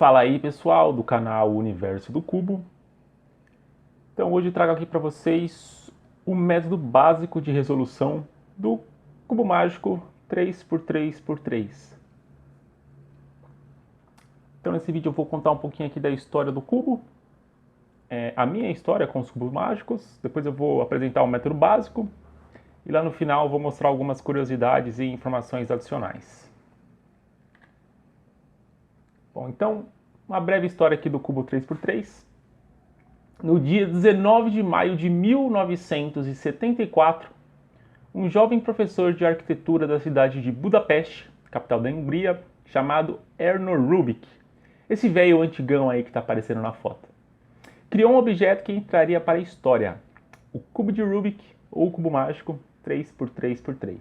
Fala aí pessoal do canal Universo do Cubo. Então hoje eu trago aqui para vocês o método básico de resolução do cubo mágico 3x3x3. Então nesse vídeo eu vou contar um pouquinho aqui da história do cubo, a minha história com os cubos mágicos, depois eu vou apresentar o método básico e lá no final eu vou mostrar algumas curiosidades e informações adicionais. Bom, então uma breve história aqui do cubo 3x3. No dia 19 de maio de 1974, um jovem professor de arquitetura da cidade de Budapeste, capital da Hungria, chamado Erno Rubik, esse velho antigão aí que está aparecendo na foto, criou um objeto que entraria para a história, o cubo de Rubik, ou cubo mágico 3x3x3.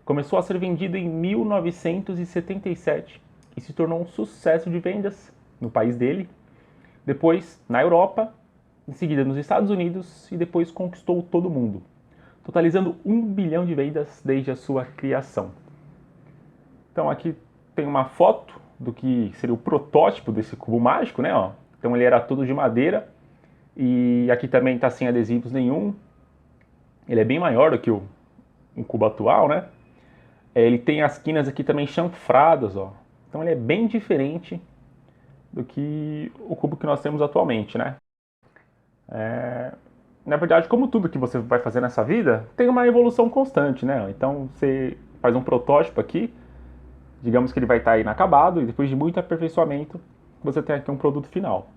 Começou a ser vendido em 1977 e se tornou um sucesso de vendas no país dele, depois na Europa, em seguida nos Estados Unidos e depois conquistou todo mundo, totalizando 1 bilhão de vendas desde a sua criação. Então aqui tem uma foto do que seria o protótipo desse cubo mágico, né? Ó. Então ele era todo de madeira e aqui também está sem adesivos nenhum. Ele é bem maior do que um cubo atual, né? Ele tem as quinas aqui também chanfradas, ó. Então ele é bem diferente do que o cubo que nós temos atualmente, né? Na verdade, como tudo que você vai fazer nessa vida, tem uma evolução constante, né? Então você faz um protótipo aqui, digamos que ele vai estar inacabado, e depois de muito aperfeiçoamento, você tem aqui um produto final.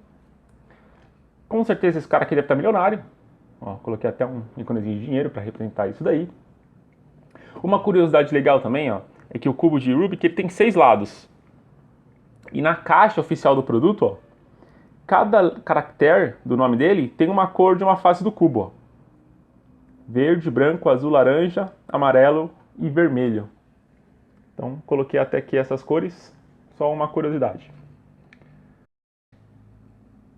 Com certeza esse cara aqui deve estar milionário. Ó, coloquei até um íconezinho de dinheiro para representar isso daí. Uma curiosidade legal também, ó, é que o cubo de Rubik ele tem 6 lados. E na caixa oficial do produto, ó, cada caractere do nome dele tem uma cor de uma face do cubo. Ó. Verde, branco, azul, laranja, amarelo e vermelho. Então coloquei até aqui essas cores, só uma curiosidade.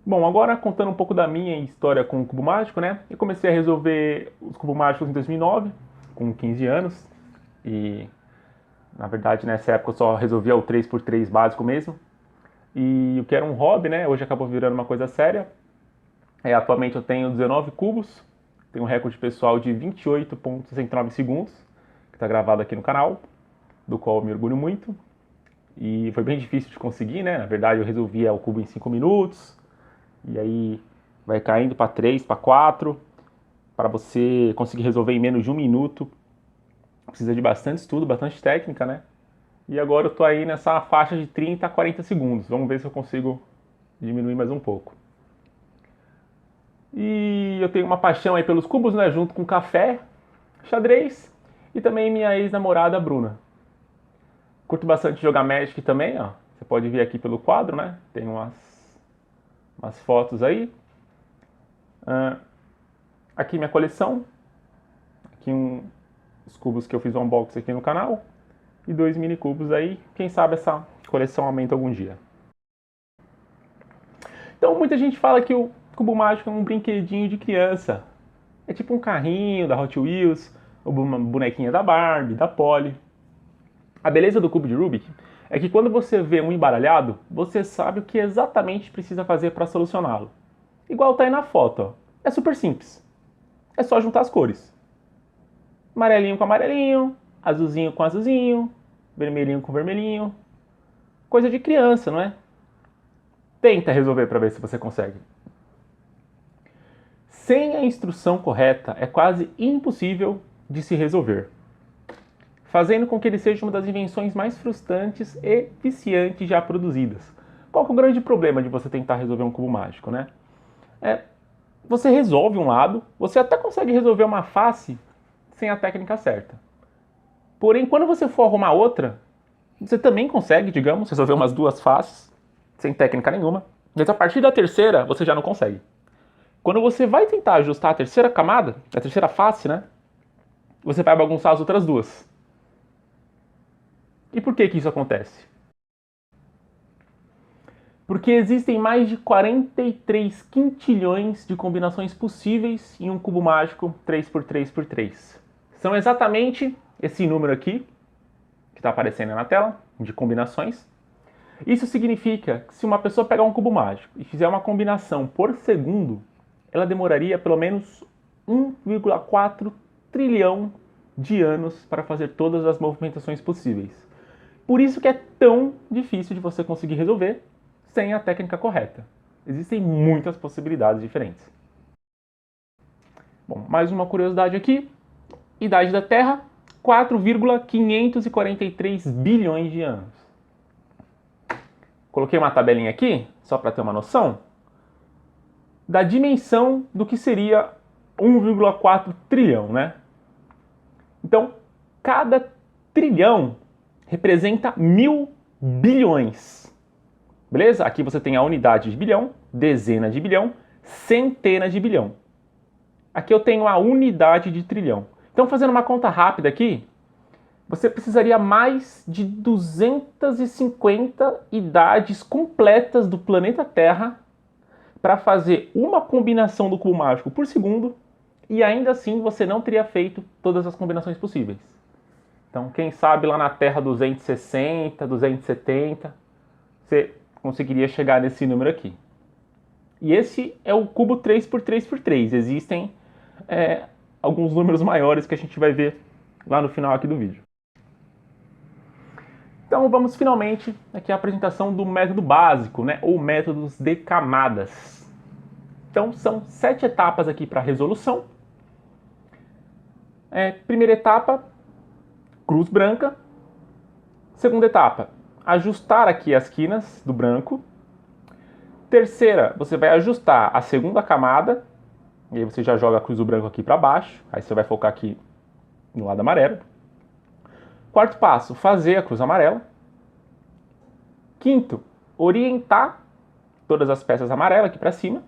Bom, agora contando um pouco da minha história com o cubo mágico, né? Eu comecei a resolver os cubos mágicos em 2009, com 15 anos. E na verdade nessa época eu só resolvia o 3x3 básico mesmo. E o que era um hobby, né? Hoje acabou virando uma coisa séria. Atualmente eu tenho 19 cubos, tenho um recorde pessoal de 28,69 segundos, que está gravado aqui no canal, do qual eu me orgulho muito. E foi bem difícil de conseguir, né? Na verdade eu resolvia o cubo em 5 minutos, e aí vai caindo para 3, para 4. Para você conseguir resolver em menos de 1 minuto, precisa de bastante estudo, bastante técnica, né? E agora eu tô aí nessa faixa de 30 a 40 segundos. Vamos ver se eu consigo diminuir mais um pouco. E eu tenho uma paixão aí pelos cubos, né? Junto com café, xadrez e também minha ex-namorada Bruna. Curto bastante jogar Magic também, ó. Você pode ver aqui pelo quadro, né? Tem umas fotos aí. Aqui minha coleção. Aqui os cubos que eu fiz o unboxing aqui no canal. E 2 mini cubos aí, quem sabe essa coleção aumenta algum dia. Então muita gente fala que o cubo mágico é um brinquedinho de criança. É tipo um carrinho da Hot Wheels, ou uma bonequinha da Barbie, da Polly. A beleza do cubo de Rubik é que quando você vê um embaralhado, você sabe o que exatamente precisa fazer para solucioná-lo. Igual tá aí na foto, ó. É super simples. É só juntar as cores. Amarelinho com amarelinho, azulzinho com azulzinho, vermelhinho com vermelhinho. Coisa de criança, não é? Tenta resolver para ver se você consegue. Sem a instrução correta, é quase impossível de se resolver, fazendo com que ele seja uma das invenções mais frustrantes e viciantes já produzidas. Qual que é o grande problema de você tentar resolver um cubo mágico, né? Você resolve um lado, você até consegue resolver uma face sem a técnica certa. Porém, quando você for arrumar outra, você também consegue, digamos, resolver umas 2 faces sem técnica nenhuma. Mas a partir da terceira, você já não consegue. Quando você vai tentar ajustar a terceira camada, a terceira face, né? Você vai bagunçar as outras 2. E por que isso acontece? Porque existem mais de 43 quintilhões de combinações possíveis em um cubo mágico 3x3x3. São exatamente esse número aqui, que está aparecendo na tela, de combinações. Isso significa que se uma pessoa pegar um cubo mágico e fizer uma combinação por segundo, ela demoraria pelo menos 1,4 trilhão de anos para fazer todas as movimentações possíveis. Por isso que é tão difícil de você conseguir resolver sem a técnica correta. Existem muitas possibilidades diferentes. Bom, mais uma curiosidade aqui. Idade da Terra, 4,543 bilhões de anos. Coloquei uma tabelinha aqui, só para ter uma noção, da dimensão do que seria 1,4 trilhão, né? Então, cada trilhão representa 1.000 bilhões. Beleza? Aqui você tem a unidade de bilhão, dezena de bilhão, centena de bilhão. Aqui eu tenho a unidade de trilhão. Então, fazendo uma conta rápida aqui, você precisaria mais de 250 idades completas do planeta Terra para fazer uma combinação do cubo mágico por segundo e ainda assim você não teria feito todas as combinações possíveis. Então, quem sabe lá na Terra 260, 270, você conseguiria chegar nesse número aqui. E esse é o cubo 3x3x3. Existem alguns números maiores que a gente vai ver lá no final aqui do vídeo. Então vamos finalmente aqui à apresentação do método básico, né, ou métodos de camadas. Então são 7 etapas aqui para resolução. Primeira etapa, cruz branca. Segunda etapa, ajustar aqui as quinas do branco. Terceira, você vai ajustar a segunda camada. E aí você já joga a cruz do branco aqui para baixo. Aí você vai focar aqui no lado amarelo. Quarto passo, fazer a cruz amarela. Quinto, orientar todas as peças amarelas aqui para cima.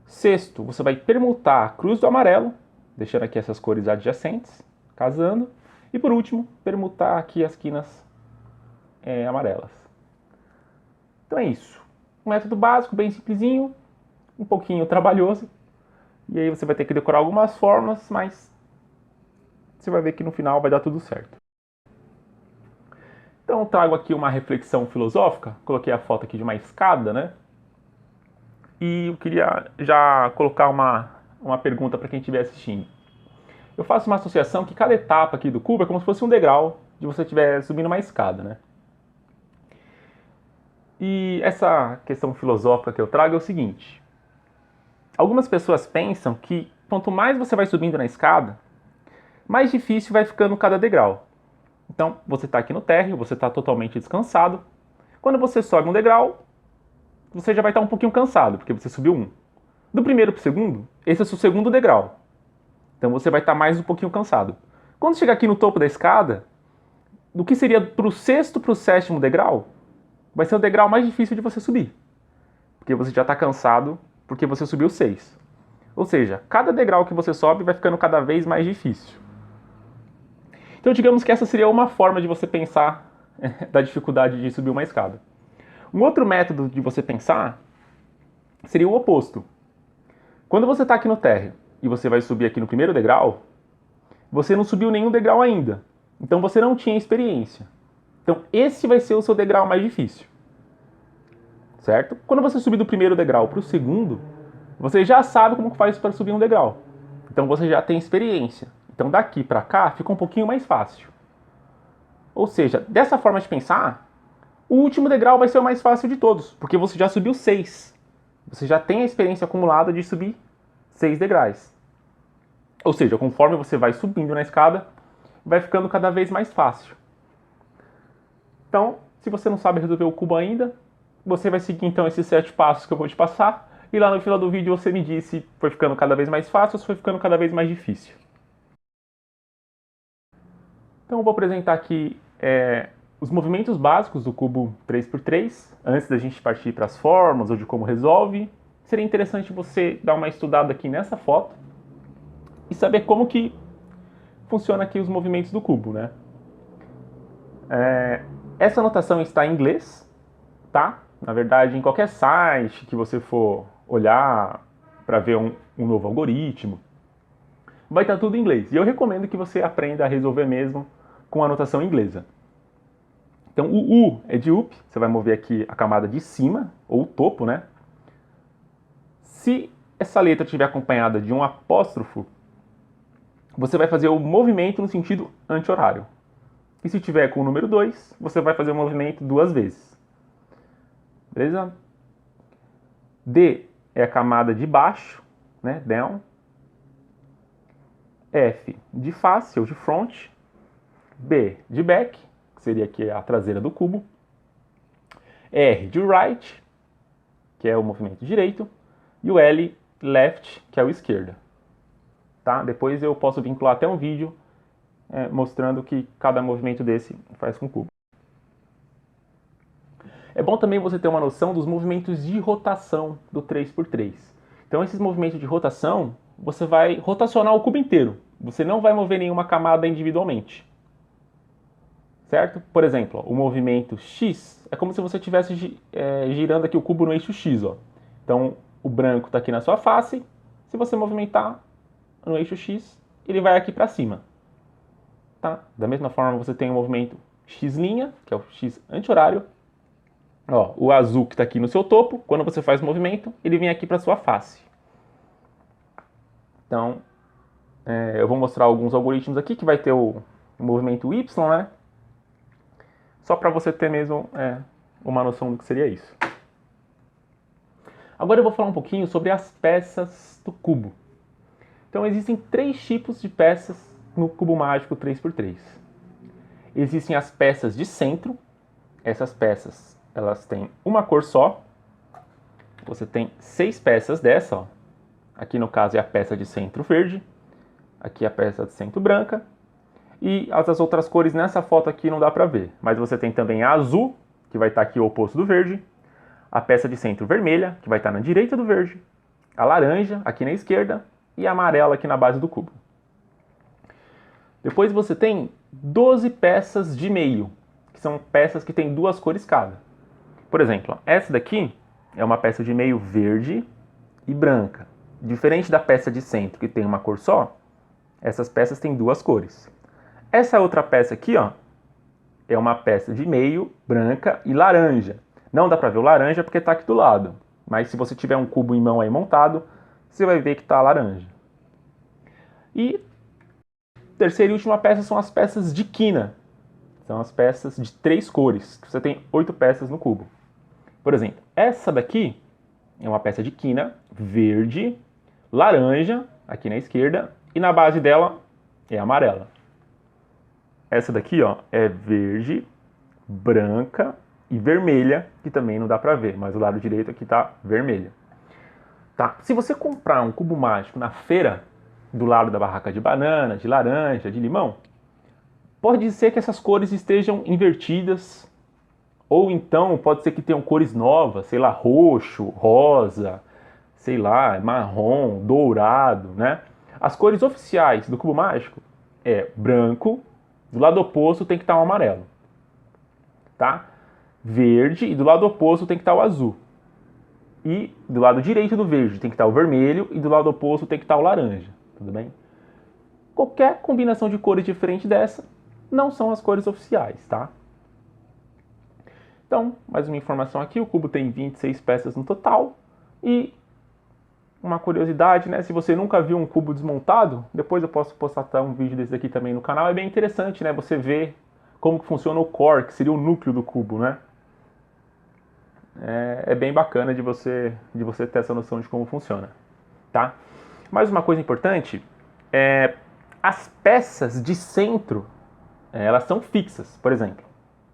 Sexto, você vai permutar a cruz do amarelo, deixando aqui essas cores adjacentes, casando. E por último, permutar aqui as quinas amarelas. Então é isso. Um método básico, bem simplesinho, um pouquinho trabalhoso. E aí você vai ter que decorar algumas formas, mas você vai ver que no final vai dar tudo certo. Então eu trago aqui uma reflexão filosófica. Coloquei a foto aqui de uma escada, né? E eu queria já colocar uma pergunta para quem estiver assistindo. Eu faço uma associação que cada etapa aqui do cubo é como se fosse um degrau de você estiver subindo uma escada, né? E essa questão filosófica que eu trago é o seguinte. Algumas pessoas pensam que quanto mais você vai subindo na escada, mais difícil vai ficando cada degrau. Então, você está aqui no térreo, você está totalmente descansado. Quando você sobe um degrau, você já vai estar um pouquinho cansado, porque você subiu um. Do primeiro para o segundo, esse é o seu segundo degrau. Então, você vai estar mais um pouquinho cansado. Quando chegar aqui no topo da escada, do que seria para o sexto para o sétimo degrau, vai ser o degrau mais difícil de você subir. Porque você já está cansado, porque você subiu 6. Ou seja, cada degrau que você sobe vai ficando cada vez mais difícil. Então, digamos que essa seria uma forma de você pensar da dificuldade de subir uma escada. Um outro método de você pensar seria o oposto. Quando você está aqui no térreo e você vai subir aqui no primeiro degrau, você não subiu nenhum degrau ainda. Então, você não tinha experiência. Então, esse vai ser o seu degrau mais difícil. Certo? Quando você subir do primeiro degrau para o segundo, você já sabe como faz para subir um degrau. Então, você já tem experiência. Então, daqui para cá, fica um pouquinho mais fácil. Ou seja, dessa forma de pensar, o último degrau vai ser o mais fácil de todos, porque você já subiu 6. Você já tem a experiência acumulada de subir 6 degraus. Ou seja, conforme você vai subindo na escada, vai ficando cada vez mais fácil. Então, se você não sabe resolver o cubo ainda, você vai seguir então esses 7 passos que eu vou te passar, e lá no final do vídeo você me diz se foi ficando cada vez mais fácil ou se foi ficando cada vez mais difícil. Então eu vou apresentar aqui os movimentos básicos do cubo 3x3, antes da gente partir para as formas ou de como resolve. Seria interessante você dar uma estudada aqui nessa foto e saber como que funciona aqui os movimentos do cubo, né? Essa anotação está em inglês, tá? Na verdade, em qualquer site que você for olhar para ver um novo algoritmo, vai estar tudo em inglês. E eu recomendo que você aprenda a resolver mesmo com a anotação inglesa. Então o U é de up, você vai mover aqui a camada de cima, ou o topo, né? Se essa letra estiver acompanhada de um apóstrofo, você vai fazer o movimento no sentido anti-horário. E se tiver com o número 2, você vai fazer o movimento 2 vezes. Beleza? D é a camada de baixo, né? Down. F de face ou de front. B de back, que seria aqui a traseira do cubo. R de right, que é o movimento direito. E o L, left, que é o esquerda. Tá? Depois eu posso vincular até um vídeo mostrando o que cada movimento desse faz com o cubo. É bom também você ter uma noção dos movimentos de rotação do 3x3. Então esses movimentos de rotação, você vai rotacionar o cubo inteiro. Você não vai mover nenhuma camada individualmente. Certo? Por exemplo, ó, o movimento X é como se você estivesse girando aqui o cubo no eixo X. Ó. Então o branco está aqui na sua face. Se você movimentar no eixo X, ele vai aqui para cima. Tá? Da mesma forma, você tem o movimento X', que é o X anti-horário. Ó, o azul que está aqui no seu topo, quando você faz o movimento, ele vem aqui para sua face. Então, eu vou mostrar alguns algoritmos aqui, que vai ter o movimento Y, né? Só para você ter mesmo uma noção do que seria isso. Agora eu vou falar um pouquinho sobre as peças do cubo. Então, existem 3 tipos de peças no cubo mágico 3x3. Existem as peças de centro. Essas peças, elas têm uma cor só. Você tem 6 peças dessa, ó. Aqui no caso é a peça de centro verde. Aqui é a peça de centro branca. E as outras cores nessa foto aqui não dá para ver. Mas você tem também a azul, que vai estar aqui o oposto do verde. A peça de centro vermelha, que vai estar na direita do verde. A laranja, aqui na esquerda. E a amarela aqui na base do cubo. Depois você tem 12 peças de meio, que são peças que têm 2 cores cada. Por exemplo, essa daqui é uma peça de meio verde e branca. Diferente da peça de centro, que tem uma cor só, essas peças têm 2 cores. Essa outra peça aqui, ó, é uma peça de meio branca e laranja. Não dá para ver o laranja porque está aqui do lado, mas se você tiver um cubo em mão aí montado, você vai ver que está laranja. E terceira e última peça são as peças de quina. São as peças de 3 cores. Você tem 8 peças no cubo. Por exemplo, essa daqui é uma peça de quina verde, laranja, aqui na esquerda, e na base dela é amarela. Essa daqui, ó, é verde, branca e vermelha, que também não dá pra ver, mas o lado direito aqui tá vermelho. Tá? Se você comprar um cubo mágico na feira, do lado da barraca de banana, de laranja, de limão, pode ser que essas cores estejam invertidas, ou então pode ser que tenham cores novas, sei lá, roxo, rosa, sei lá, marrom, dourado, né? As cores oficiais do cubo mágico é branco, do lado oposto tem que estar o amarelo, tá? Verde, e do lado oposto tem que estar o azul. E do lado direito do verde tem que estar o vermelho, e do lado oposto tem que estar o laranja. Tudo bem? Qualquer combinação de cores diferente dessa não são as cores oficiais, tá? Então, mais uma informação aqui, o cubo tem 26 peças no total. E uma curiosidade, né? Se você nunca viu um cubo desmontado, depois eu posso postar um vídeo desse aqui também no canal. É bem interessante, né? Você ver como que funciona o core, que seria o núcleo do cubo, né? É bem bacana de você ter essa noção de como funciona, tá? Mais uma coisa importante, as peças de centro, elas são fixas. Por exemplo,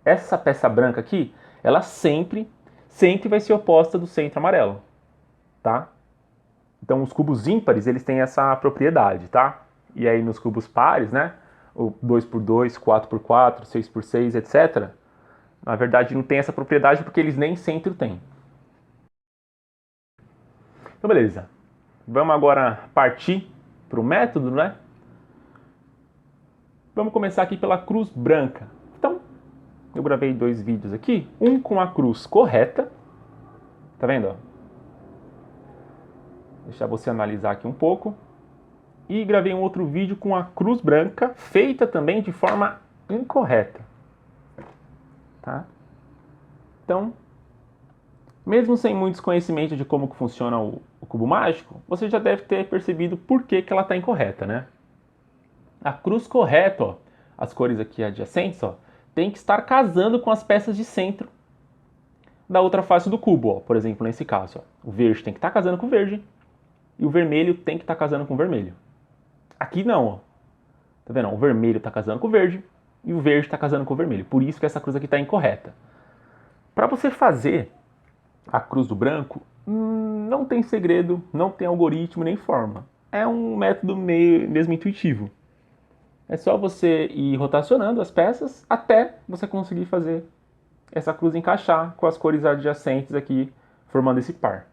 essa peça branca aqui, ela sempre vai ser oposta do centro amarelo, tá? Então os cubos ímpares, eles têm essa propriedade, tá? E aí nos cubos pares, né, o 2x2, 4x4, 6x6, etc., na verdade não tem essa propriedade porque eles nem centro têm. Então beleza. Vamos agora partir para o método, né? Vamos começar aqui pela cruz branca. Então, eu gravei 2 vídeos aqui, um com a cruz correta, tá vendo? Ó? Deixar você analisar aqui um pouco. E gravei um outro vídeo com a cruz branca, feita também de forma incorreta. tá? Então, mesmo sem muitos conhecimentos de como que funciona o cubo mágico, você já deve ter percebido por que ela está incorreta, né? A cruz correta, ó, as cores aqui adjacentes, ó, tem que estar casando com as peças de centro da outra face do cubo, ó. Por exemplo, nesse caso, ó, o verde tem que estar casando com o verde e o vermelho tem que estar casando com o vermelho. Aqui não, ó. Tá vendo? O vermelho está casando com o verde e o verde está casando com o vermelho. Por isso que essa cruz aqui está incorreta. Para você fazer a cruz do branco, não tem segredo, não tem algoritmo nem forma. É um método mesmo intuitivo. É só você ir rotacionando as peças até você conseguir fazer essa cruz encaixar com as cores adjacentes aqui, formando esse par.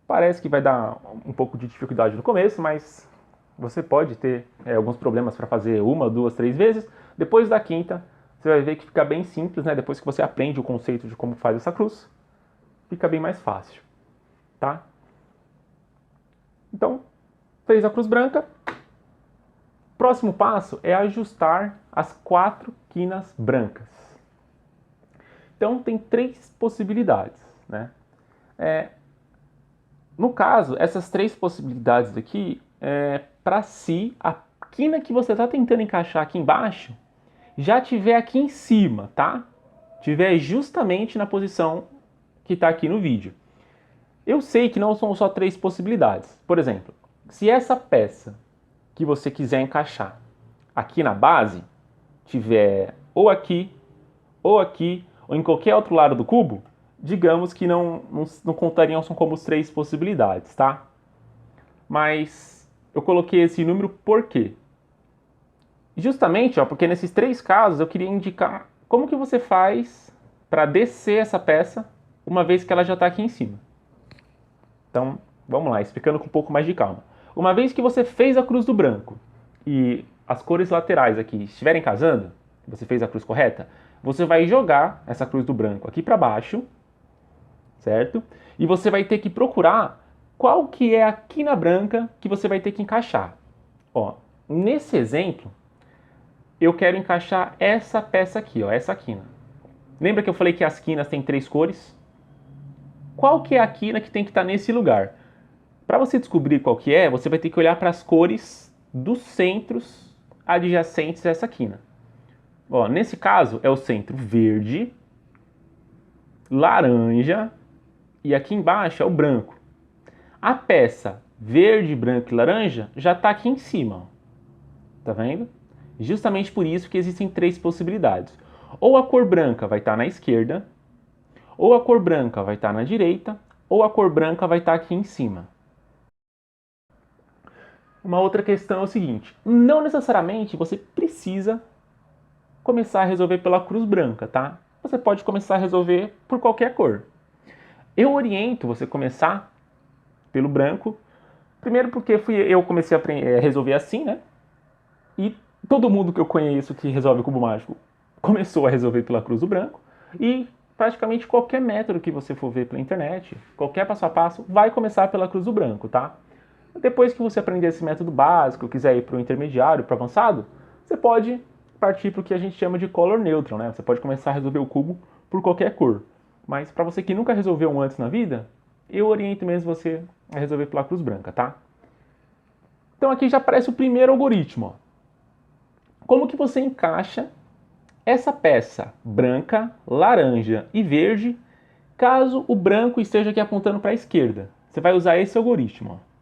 Parece que vai dar um pouco de dificuldade no começo, mas você pode ter alguns problemas para fazer uma, duas, três vezes. Depois da quinta, você vai ver que fica bem simples, né? Depois que você aprende o conceito de como faz essa cruz, fica bem mais fácil, tá? Então, fez a cruz branca. Próximo passo é ajustar as 4 quinas brancas. Então, tem 3 possibilidades, né? No caso, essas 3 possibilidades aqui, para si, a quina que você está tentando encaixar aqui embaixo já tiver aqui em cima, tá? Tiver justamente na posição que está aqui no vídeo. Eu sei que não são só 3 possibilidades. Por exemplo, se essa peça que você quiser encaixar aqui na base tiver ou aqui, ou aqui, ou em qualquer outro lado do cubo, digamos que não contariam como 3 possibilidades, tá? Mas eu coloquei esse número por quê? Justamente, ó, porque nesses 3 casos eu queria indicar como que você faz para descer essa peça uma vez que ela já está aqui em cima. Então, vamos lá, explicando com um pouco mais de calma. Uma vez que você fez a cruz do branco e as cores laterais aqui estiverem casando, você fez a cruz correta, você vai jogar essa cruz do branco aqui para baixo, certo? E você vai ter que procurar qual que é a quina branca que você vai ter que encaixar. Ó, nesse exemplo, eu quero encaixar essa peça aqui, ó, essa quina. Lembra que eu falei que as quinas têm 3 cores? Qual que é a quina que tem que estar nesse lugar? Para você descobrir qual que é, você vai ter que olhar para as cores dos centros adjacentes a essa quina. Ó, nesse caso, é o centro verde, laranja e aqui embaixo é o branco. A peça verde, branco e laranja já está aqui em cima. Ó. Tá vendo? Justamente por isso que existem 3 possibilidades. Ou a cor branca vai estar na esquerda, ou a cor branca vai estar na direita, ou a cor branca vai estar aqui em cima. Uma outra questão é o seguinte, não necessariamente você precisa começar a resolver pela cruz branca, tá? Você pode começar a resolver por qualquer cor. Eu oriento você começar pelo branco, primeiro porque eu comecei a resolver assim, né? E todo mundo que eu conheço que resolve o cubo mágico começou a resolver pela cruz do branco, e praticamente qualquer método que você for ver pela internet, qualquer passo a passo, vai começar pela cruz do branco, tá? Depois que você aprender esse método básico, quiser ir para o intermediário, para o avançado, você pode partir para o que a gente chama de color neutral, né? Você pode começar a resolver o cubo por qualquer cor. Mas para você que nunca resolveu um antes na vida, eu oriento mesmo você a resolver pela cruz branca, tá? Então aqui já aparece o primeiro algoritmo. Ó. Como que você encaixa essa peça branca, laranja e verde, caso o branco esteja aqui apontando para a esquerda? Você vai usar esse algoritmo. Ó.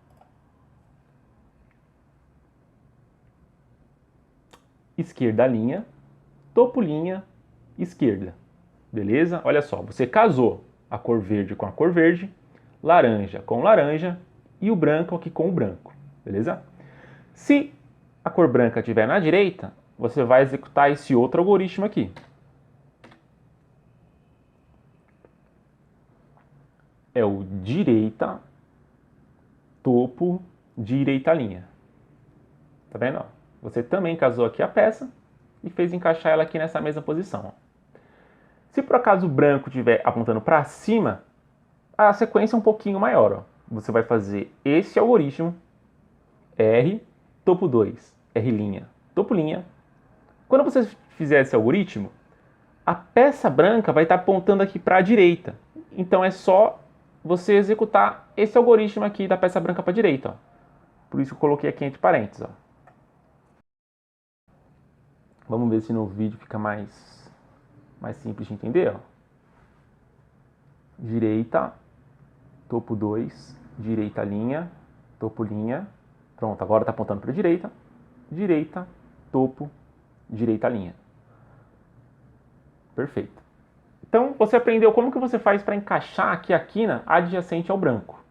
Esquerda linha, topo linha, esquerda. Beleza? Olha só, você casou a cor verde com a cor verde, laranja com laranja e o branco aqui com o branco. Beleza? Se a cor branca estiver na direita, você vai executar esse outro algoritmo aqui. É o direita, topo, direita linha. Tá vendo? Ó? Você também casou aqui a peça e fez encaixar ela aqui nessa mesma posição. Se por acaso o branco estiver apontando para cima, a sequência é um pouquinho maior. Ó. Você vai fazer esse algoritmo, R, topo 2, R', topo linha. Quando você fizer esse algoritmo, a peça branca vai estar apontando aqui para a direita. Então é só você executar esse algoritmo aqui da peça branca para a direita. Ó. Por isso eu coloquei aqui entre parênteses. Ó. Vamos ver se no vídeo fica mais simples de entender. Ó. Direita, topo 2, direita linha, topo linha. Pronto, agora está apontando para a direita. Direita, topo, direita linha. Perfeito. Então, você aprendeu como que você faz para encaixar aqui a quina adjacente ao branco.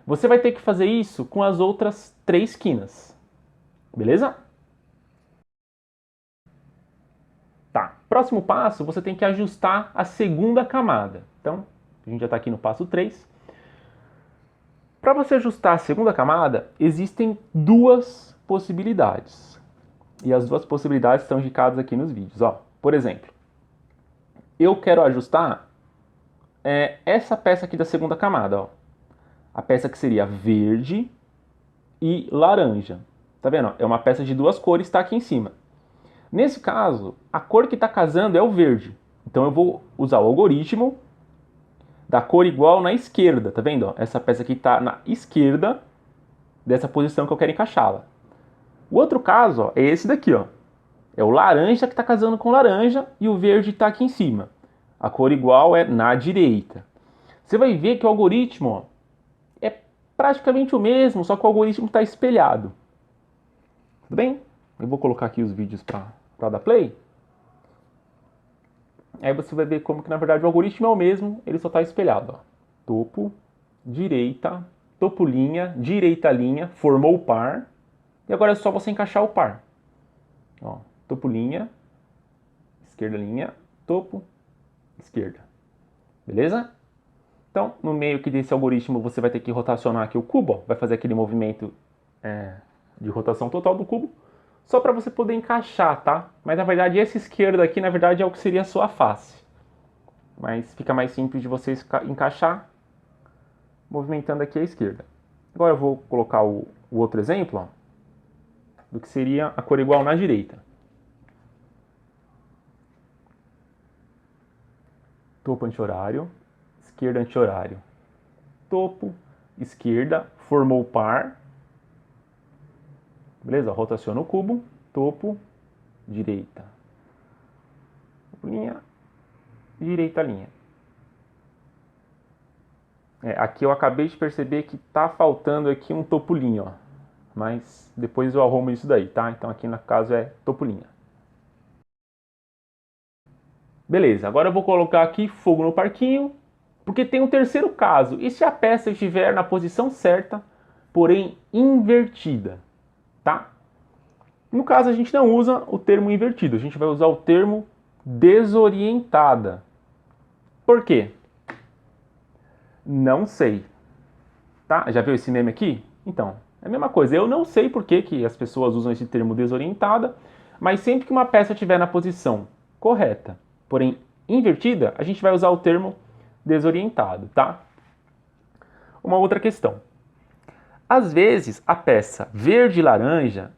Você vai ter que fazer isso com as outras 3 quinas. Beleza? Tá. Próximo passo, você tem que ajustar a segunda camada. Então, a gente já está aqui no passo 3. Para você ajustar a segunda camada, existem 2 possibilidades. E as 2 possibilidades estão indicadas aqui nos vídeos. Ó, por exemplo, eu quero ajustar essa peça aqui da segunda camada. Ó. A peça que seria verde e laranja. Tá vendo? É uma peça de 2 cores, está aqui em cima. Nesse caso, a cor que está casando é o verde. Então eu vou usar o algoritmo da cor igual na esquerda. Tá vendo? Ó? Essa peça aqui está na esquerda dessa posição que eu quero encaixá-la. O outro caso ó, é esse daqui. Ó. É o laranja que está casando com laranja e o verde está aqui em cima. A cor igual é na direita. Você vai ver que o algoritmo ó, é praticamente o mesmo, só que o algoritmo está espelhado. Tudo bem? Eu vou colocar aqui os vídeos para dar play. Aí você vai ver como que na verdade o algoritmo é o mesmo, ele só está espelhado. Ó. Topo, direita, topo linha, direita linha, formou o par. E agora é só você encaixar o par. Ó, topo linha, esquerda linha, topo, esquerda. Beleza? Então, no meio aqui desse algoritmo, você vai ter que rotacionar aqui o cubo. Ó, vai fazer aquele movimento de rotação total do cubo. Só para você poder encaixar, tá? Mas na verdade esse esquerdo aqui, na verdade, é o que seria a sua face. Mas fica mais simples de você encaixar movimentando aqui a esquerda. Agora eu vou colocar o outro exemplo, ó, do que seria a cor igual na direita. Topo anti-horário, esquerda anti-horário. Topo, esquerda, formou o par. Beleza? Rotaciona o cubo, topo, direita. Linha, direita linha. Aqui eu acabei de perceber que tá faltando aqui um topo linha, ó. Mas depois eu arrumo isso daí, tá? Então aqui no caso é topo linha. Beleza, agora eu vou colocar aqui fogo no parquinho, porque tem um terceiro caso. E se a peça estiver na posição certa, porém invertida, tá? No caso a gente não usa o termo invertido, a gente vai usar o termo desorientada. Por quê? Não sei. Tá? Já viu esse meme aqui? Então, é a mesma coisa. Eu não sei por que as pessoas usam esse termo desorientada, mas sempre que uma peça estiver na posição correta, porém invertida, a gente vai usar o termo desorientado, tá? Uma outra questão. Às vezes, a peça verde e laranja,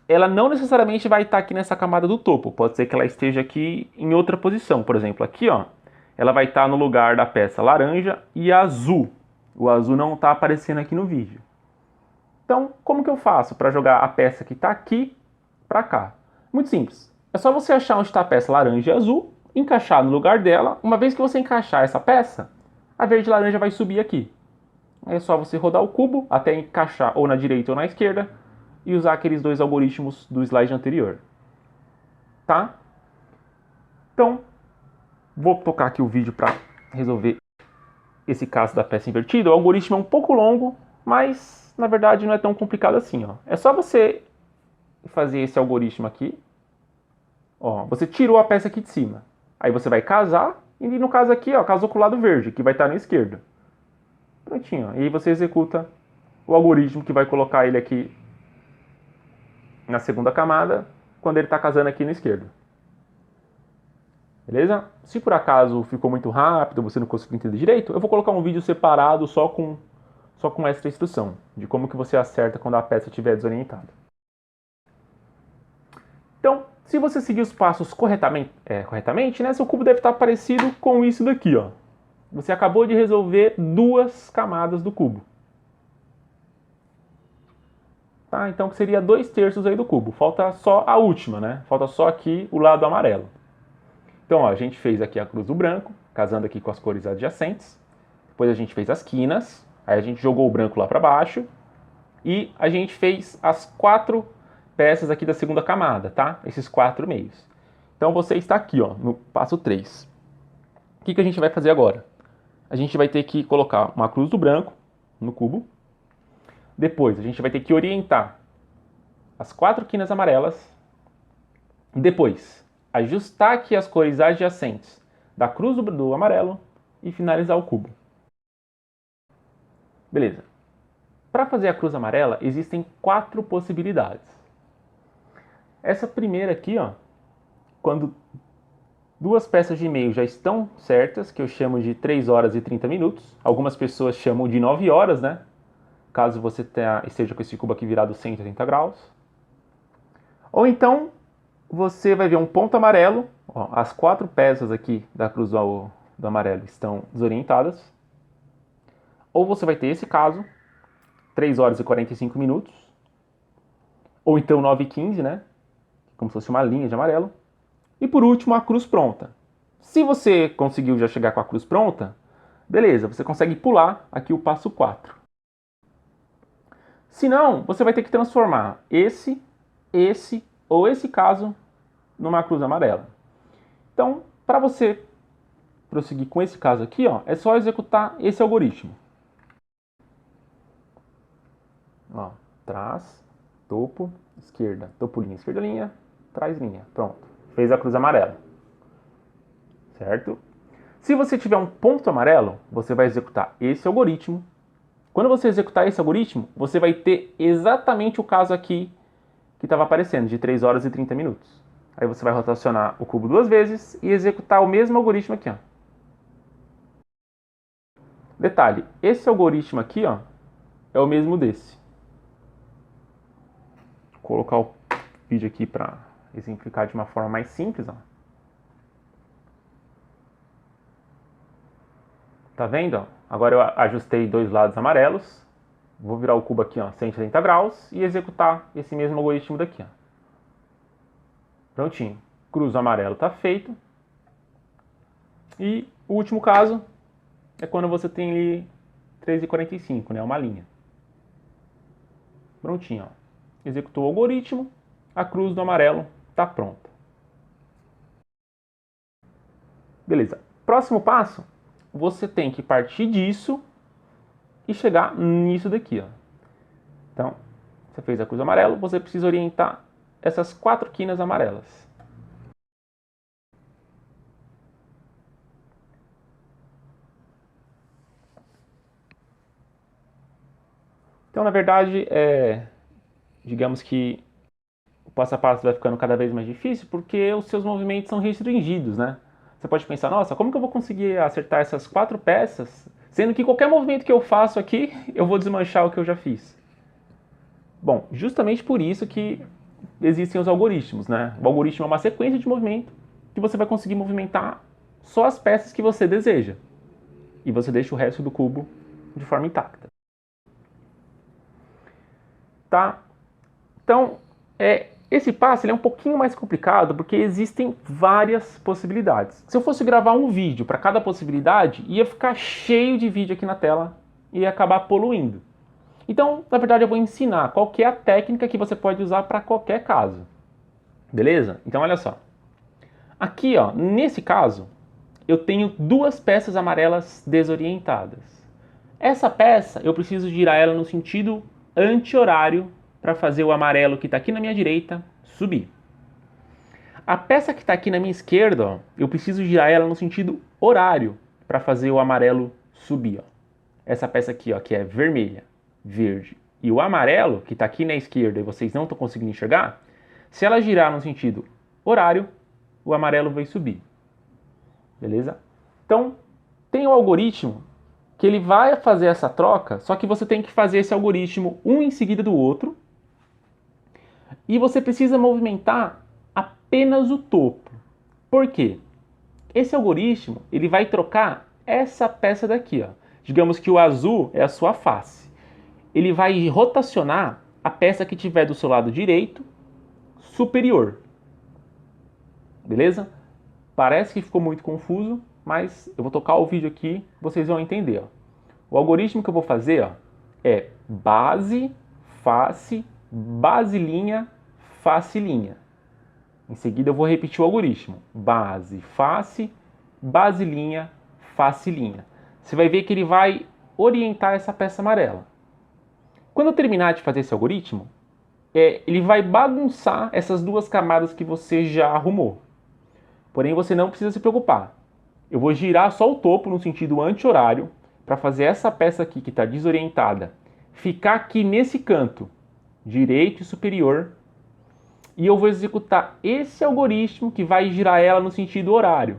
ela não necessariamente vai estar aqui nessa camada do topo. Pode ser que ela esteja aqui em outra posição. Por exemplo, aqui, ó, ela vai estar no lugar da peça laranja e azul. O azul não está aparecendo aqui no vídeo. Então, como que eu faço para jogar a peça que está aqui para cá? Muito simples. É só você achar onde está a peça laranja e azul, encaixar no lugar dela. Uma vez que você encaixar essa peça, a verde e laranja vai subir aqui. Aí é só você rodar o cubo até encaixar ou na direita ou na esquerda e usar aqueles 2 algoritmos do slide anterior. Tá? Então, vou tocar aqui o vídeo para resolver esse caso da peça invertida. O algoritmo é um pouco longo, mas na verdade não é tão complicado assim. Ó. É só você fazer esse algoritmo aqui. Ó, você tirou a peça aqui de cima. Aí você vai casar, e no caso aqui, ó, casou com o lado verde, que vai estar na esquerda. Prontinho. Ó. E aí você executa o algoritmo que vai colocar ele aqui na segunda camada, quando ele está casando aqui na esquerda. Beleza? Se por acaso ficou muito rápido, você não conseguiu entender direito, eu vou colocar um vídeo separado só com essa instrução, de como que você acerta quando a peça estiver desorientada. Então, Se você seguir os passos corretamente, né, seu cubo deve estar parecido com isso daqui, ó. Você acabou de resolver 2 camadas do cubo. Tá? Então seria 2/3 aí do cubo. Falta só a última, né? Falta só aqui o lado amarelo. Então, ó, a gente fez aqui a cruz do branco, casando aqui com as cores adjacentes. Depois a gente fez as quinas. Aí a gente jogou o branco lá para baixo. E a gente fez as 4 peças aqui da segunda camada, tá? Esses 4 meios. Então você está aqui, ó, no passo 3. O que a gente vai fazer agora? A gente vai ter que colocar uma cruz do branco no cubo. Depois a gente vai ter que orientar as 4 quinas amarelas. Depois, ajustar aqui as cores adjacentes da cruz do amarelo e finalizar o cubo. Beleza. Para fazer a cruz amarela, existem 4 possibilidades. Essa primeira aqui, ó, quando 2 peças de meio já estão certas, que eu chamo de 3 horas e 30 minutos. Algumas pessoas chamam de 9 horas, né? Caso você esteja com esse cubo aqui virado 180 graus. Ou então, você vai ver um ponto amarelo. Ó, as 4 peças aqui da cruz do amarelo estão desorientadas. Ou você vai ter esse caso, 3 horas e 45 minutos. Ou então 9h15, né? Como se fosse uma linha de amarelo. E por último, a cruz pronta. Se você conseguiu já chegar com a cruz pronta, beleza, você consegue pular aqui o passo 4. Se não, você vai ter que transformar esse ou esse caso numa cruz amarela. Então, para você prosseguir com esse caso aqui, ó, é só executar esse algoritmo. Ó, trás, topo, esquerda, topo, linha, esquerda, linha, trás, linha. Pronto. Fez a cruz amarela. Certo? Se você tiver um ponto amarelo, você vai executar esse algoritmo. Quando você executar esse algoritmo, você vai ter exatamente o caso aqui que estava aparecendo, de 3 horas e 30 minutos. Aí você vai rotacionar o cubo 2 vezes e executar o mesmo algoritmo aqui, ó. Detalhe, esse algoritmo aqui, ó, é o mesmo desse. Vou colocar o vídeo aqui para exemplificar de uma forma mais simples, ó. Tá vendo? Ó? Agora eu ajustei 2 lados amarelos. Vou virar o cubo aqui, ó, 180 graus e executar esse mesmo algoritmo daqui, ó. Prontinho. Cruz amarelo tá feito. E o último caso é quando você tem ali 3h45, né? Uma linha. Prontinho, ó. Executou o algoritmo, a cruz do amarelo tá pronta. Beleza. Próximo passo, você tem que partir disso e chegar nisso daqui, ó. Então, você fez a cruz amarela, você precisa orientar essas 4 quinas amarelas. Então, na verdade, digamos que o passo a passo vai ficando cada vez mais difícil porque os seus movimentos são restringidos, né? Você pode pensar, nossa, como que eu vou conseguir acertar essas 4 peças, sendo que qualquer movimento que eu faço aqui, eu vou desmanchar o que eu já fiz? Bom, justamente por isso que existem os algoritmos, né? O algoritmo é uma sequência de movimento que você vai conseguir movimentar só as peças que você deseja. E você deixa o resto do cubo de forma intacta. Tá? Então, esse passo ele é um pouquinho mais complicado porque existem várias possibilidades. Se eu fosse gravar um vídeo para cada possibilidade, ia ficar cheio de vídeo aqui na tela e ia acabar poluindo. Então, na verdade, eu vou ensinar qual que é a técnica que você pode usar para qualquer caso. Beleza? Então, olha só. Aqui, ó, nesse caso, eu tenho 2 peças amarelas desorientadas. Essa peça, eu preciso girar ela no sentido anti-horário para fazer o amarelo que está aqui na minha direita subir. A peça que está aqui na minha esquerda, ó, eu preciso girar ela no sentido horário para fazer o amarelo subir. Ó. Essa peça aqui, ó, que é vermelha, verde e o amarelo, que está aqui na esquerda e vocês não estão conseguindo enxergar, se ela girar no sentido horário, o amarelo vai subir. Beleza? Então, tem o algoritmo que ele vai fazer essa troca, só que você tem que fazer esse algoritmo um em seguida do outro. E você precisa movimentar apenas o topo. Por quê? Esse algoritmo ele vai trocar essa peça daqui. Ó. Digamos que o azul é a sua face. Ele vai rotacionar a peça que tiver do seu lado direito superior. Beleza? Parece que ficou muito confuso, mas eu vou tocar o vídeo aqui, vocês vão entender. Ó. O algoritmo que eu vou fazer ó, é base, face, base, linha, face, linha. Em seguida eu vou repetir o algoritmo. Base, face, linha, face, linha. Você vai ver que ele vai orientar essa peça amarela. Quando eu terminar de fazer esse algoritmo, ele vai bagunçar essas duas camadas que você já arrumou. Porém, você não precisa se preocupar. Eu vou girar só o topo no sentido anti-horário para fazer essa peça aqui que está desorientada ficar aqui nesse canto, direito e superior. E eu vou executar esse algoritmo que vai girar ela no sentido horário.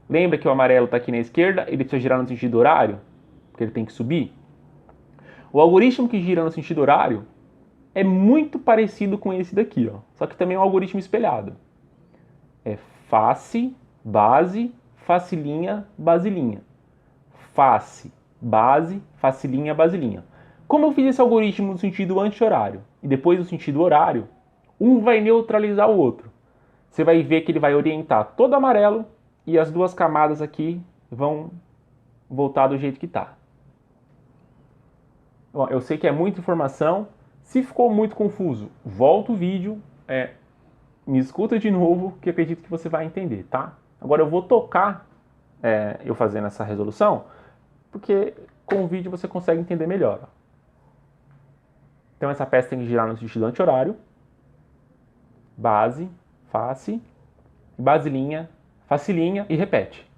Lembra que o amarelo está aqui na esquerda, ele precisa girar no sentido horário? Porque ele tem que subir. O algoritmo que gira no sentido horário é muito parecido com esse daqui, ó. Só que também é um algoritmo espelhado. É face, base, face, linha, base, linha. Face, base, face, linha, base, linha. Como eu fiz esse algoritmo no sentido anti-horário e depois no sentido horário, um vai neutralizar o outro. Você vai ver que ele vai orientar todo amarelo e as duas camadas aqui vão voltar do jeito que está. Eu sei que é muita informação. Se ficou muito confuso, volta o vídeo, me escuta de novo, que eu acredito que você vai entender, tá? Agora eu vou tocar eu fazendo essa resolução, porque com o vídeo você consegue entender melhor. Ó. Então essa peça tem que girar no sentido anti-horário. Base, face, base, linha, face, linha e repete.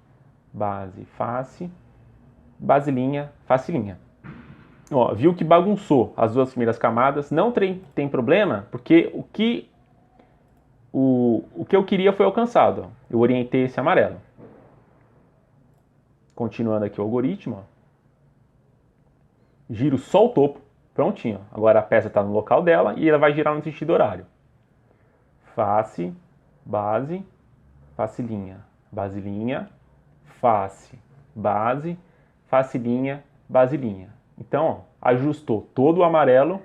Base, face, linha, face, linha. Ó, viu que bagunçou as duas primeiras camadas? Não tem problema, porque o que eu queria foi alcançado. Ó. Eu orientei esse amarelo. Continuando aqui o algoritmo. Ó. Giro só o topo. Prontinho. Agora a peça está no local dela e ela vai girar no sentido horário. Face, base, linha, face, base, linha, base, linha. Então, ó, ajustou todo o amarelo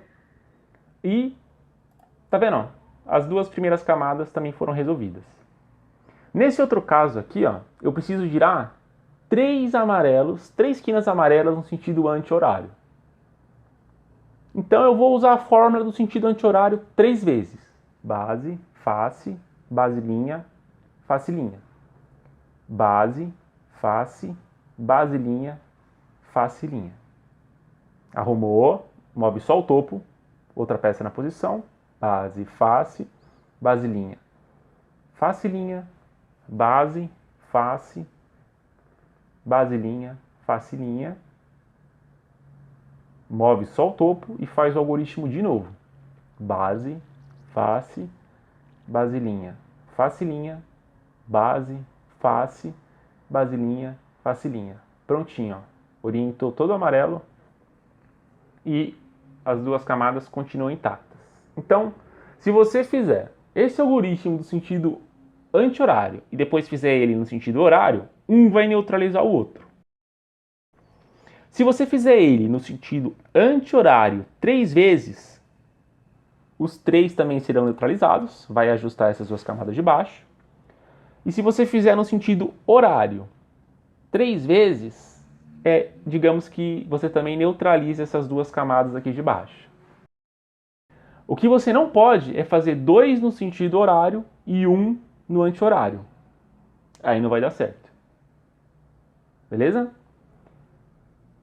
e, tá vendo? Ó, as duas primeiras camadas também foram resolvidas. Nesse outro caso aqui, ó, eu preciso girar três quinas amarelas no sentido anti-horário. Então, eu vou usar a fórmula do sentido anti-horário 3 vezes. Base, face, linha, face, linha. Base, face, linha, face, linha. Arrumou, move só o topo, outra peça na posição, base, face, linha. Face, linha, base, face, linha, face, linha. Move só o topo e faz o algoritmo de novo. Base, face, linha, face, linha, base, face, linha, face, linha. Prontinho, ó. Orientou todo o amarelo e as duas camadas continuam intactas. Então, se você fizer esse algoritmo do sentido anti-horário e depois fizer ele no sentido horário, um vai neutralizar o outro. Se você fizer ele no sentido anti-horário 3 vezes, os 3 também serão neutralizados, vai ajustar essas duas camadas de baixo. E se você fizer no sentido horário 3 vezes, digamos que você também neutraliza essas duas camadas aqui de baixo. O que você não pode é fazer 2 no sentido horário e 1 no anti-horário. Aí não vai dar certo. Beleza?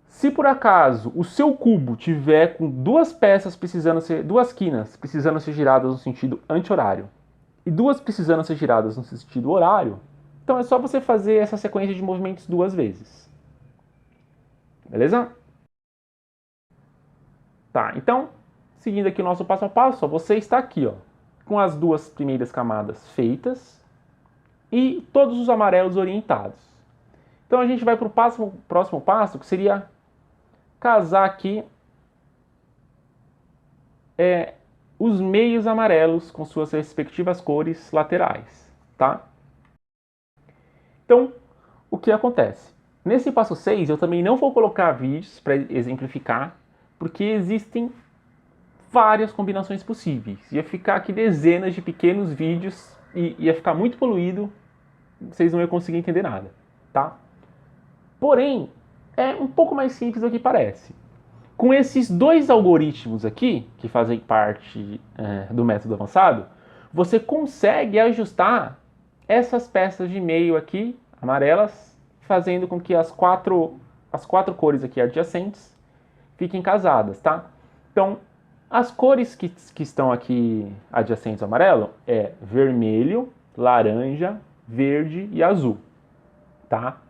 Se por acaso o seu cubo tiver com duas quinas precisando ser giradas no sentido anti-horário e 2 precisando ser giradas no sentido horário, então é só você fazer essa sequência de movimentos 2 vezes. Beleza? Tá, então, seguindo aqui o nosso passo a passo, ó, você está aqui, ó, com as duas primeiras camadas feitas e todos os amarelos orientados. Então a gente vai para o próximo passo, que seria casar aqui os meios amarelos com suas respectivas cores laterais, tá? Então, o que acontece? Nesse passo 6, eu também não vou colocar vídeos para exemplificar, porque existem várias combinações possíveis. Ia ficar aqui dezenas de pequenos vídeos e ia ficar muito poluído, vocês não iam conseguir entender nada, tá? Porém, é um pouco mais simples do que parece. Com esses dois algoritmos aqui, que fazem parte do método avançado, você consegue ajustar essas peças de meio aqui, amarelas, fazendo com que as quatro cores aqui adjacentes fiquem casadas, tá? Então, as cores que estão aqui adjacentes ao amarelo é vermelho, laranja, verde e azul, tá?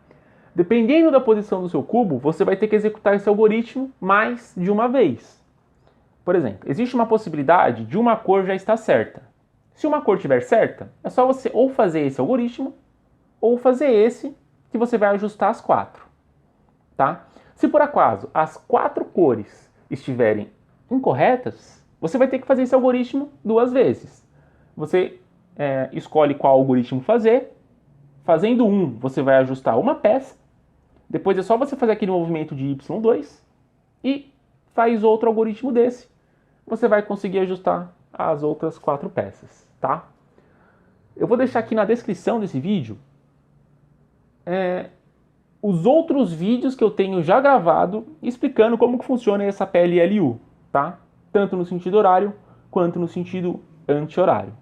Dependendo da posição do seu cubo, você vai ter que executar esse algoritmo mais de uma vez. Por exemplo, existe uma possibilidade de uma cor já estar certa. Se uma cor estiver certa, é só você ou fazer esse algoritmo ou fazer esse que você vai ajustar as quatro, tá? Se por acaso as quatro cores estiverem incorretas, você vai ter que fazer esse algoritmo duas vezes. Você escolhe qual algoritmo fazer. Fazendo um, você vai ajustar uma peça. Depois é só você fazer aquele movimento de Y2 e faz outro algoritmo desse. Você vai conseguir ajustar as outras quatro peças, tá? Eu vou deixar aqui na descrição desse vídeo os outros vídeos que eu tenho já gravado explicando como que funciona essa PLLU, tá? Tanto no sentido horário quanto no sentido anti-horário.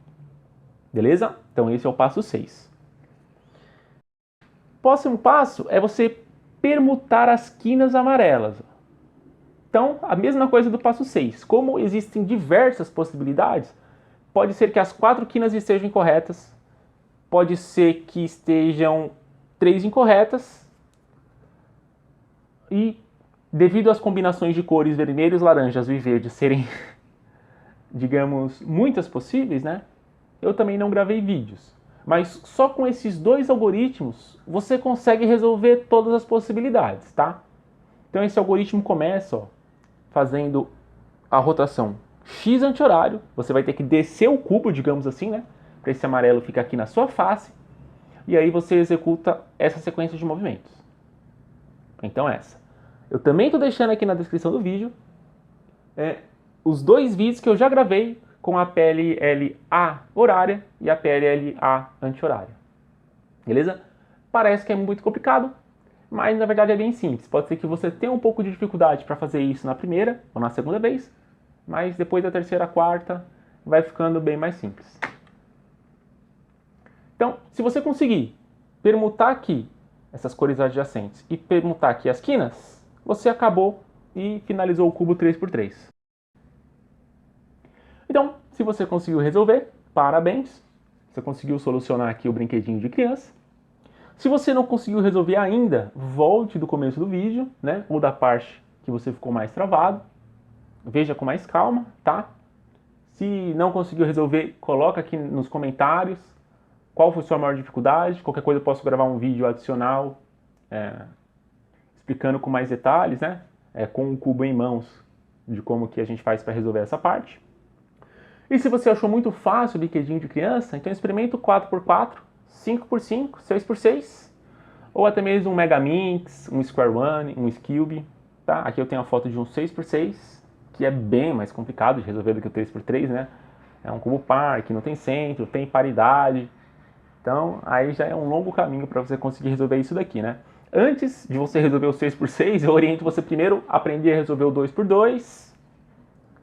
Beleza? Então esse é o passo 6. Próximo passo é você permutar as quinas amarelas. Então, a mesma coisa do passo 6. Como existem diversas possibilidades, pode ser que as 4 quinas estejam incorretas, pode ser que estejam 3 incorretas, e devido às combinações de cores vermelhos, laranjas e verdes serem, digamos, muitas possíveis, né? Eu também não gravei vídeos. Mas só com esses dois algoritmos você consegue resolver todas as possibilidades, tá? Então esse algoritmo começa fazendo a rotação X anti-horário. Você vai ter que descer o cubo, digamos assim, né? Para esse amarelo ficar aqui na sua face. E aí você executa essa sequência de movimentos. Então essa. Eu também estou deixando aqui na descrição do vídeo os dois vídeos que eu já gravei com a PLLA horária e a PLLA anti-horária. Beleza? Parece que é muito complicado, mas na verdade é bem simples. Pode ser que você tenha um pouco de dificuldade para fazer isso na primeira ou na segunda vez, mas depois da terceira, quarta, vai ficando bem mais simples. Então, se você conseguir permutar aqui essas cores adjacentes e permutar aqui as quinas, você acabou e finalizou o cubo 3x3. Então, se você conseguiu resolver, parabéns. Você conseguiu solucionar aqui o brinquedinho de criança. Se você não conseguiu resolver ainda, volte do começo do vídeo, né? Ou da parte que você ficou mais travado. Veja com mais calma, tá? Se não conseguiu resolver, coloca aqui nos comentários qual foi a sua maior dificuldade. Qualquer coisa eu posso gravar um vídeo adicional explicando com mais detalhes, né? Com o cubo em mãos, de como que a gente faz para resolver essa parte. E se você achou muito fácil o brinquedinho de criança, então experimenta o 4x4, 5x5, 6x6, ou até mesmo um Megaminx, um Square One, um Scube, tá? Aqui eu tenho a foto de um 6x6, que é bem mais complicado de resolver do que o 3x3, né? É um cubo par, que não tem centro, tem paridade. Então, aí já é um longo caminho para você conseguir resolver isso daqui, né? Antes de você resolver o 6x6, eu oriento você primeiro a aprender a resolver o 2x2,